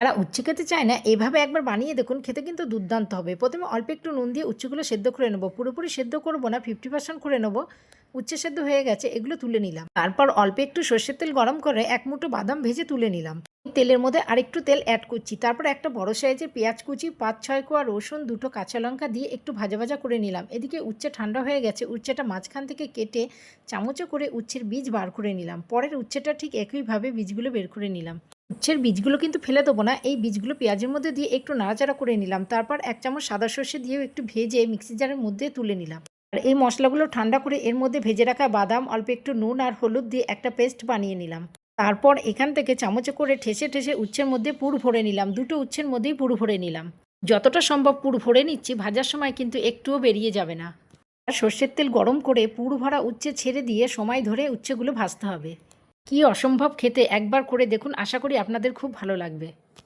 যারা উচ্ছে খেতে চায় না এভাবে একবার বানিয়ে দেখুন, খেতে কিন্তু দুর্দান্ত হবে। প্রথমে অল্প একটু নুন দিয়ে উচ্ছেগুলো সেদ্ধ করে নেব। পুরোপুরি সেদ্ধ করব না, 50% করে নেব। উচ্ছে সেদ্ধ হয়ে গেছে, এগুলো তুলে নিলাম। তারপর অল্প একটু সর্ষের তেল গরম করে এক মুঠো বাদাম ভেজে তুলে নিলাম। তেলের মধ্যে আরেকটু তেল অ্যাড করছি। তারপর একটা বড় সাইজের পেঁয়াজ কুচি, ৫-৬ কোয়া রসুন, ২টো কাঁচা লঙ্কা দিয়ে একটু ভাজা ভাজা করে নিলাম। এদিকে উচ্ছে ঠান্ডা হয়ে গেছে, উচ্ছেটা মাঝখান থেকে কেটে চামচে করে উচ্ছের বীজ বার করে নিলাম। পরের উচ্ছেটা ঠিক একইভাবে বীজগুলো বের করে নিলাম। উচ্ছের বীজগুলো কিন্তু ফেলে দেবো না, এই বীজগুলো পেঁয়াজের মধ্যে দিয়ে একটু নাড়াচাড়া করে নিলাম। তারপর ১ চামচ সাদা সর্ষে দিয়েও একটু ভেজে মিক্সি জারের মধ্যে তুলে নিলাম। আর এই মশলাগুলো ঠান্ডা করে এর মধ্যে ভেজে রাখা বাদাম, অল্প একটু নুন আর হলুদ দিয়ে একটা পেস্ট বানিয়ে নিলাম। তারপর এখান থেকে চামচে করে ঠেসে ঠেসে উচ্ছের মধ্যে পুর ভরে নিলাম। দুটো উচ্ছের মধ্যেই পুর ভরে নিলাম। যতটা সম্ভব পুর ভরে নিচ্ছি, ভাজার সময় কিন্তু একটুও বেরিয়ে যাবে না। আর সর্ষের তেল গরম করে পুর ভরা উচ্ছে ছেড়ে দিয়ে সময় ধরে উচ্ছেগুলো ভাজতে হবে। কি অসম্ভব খেতে, একবার করে দেখুন, আশা করি আপনাদের খুব ভালো লাগবে।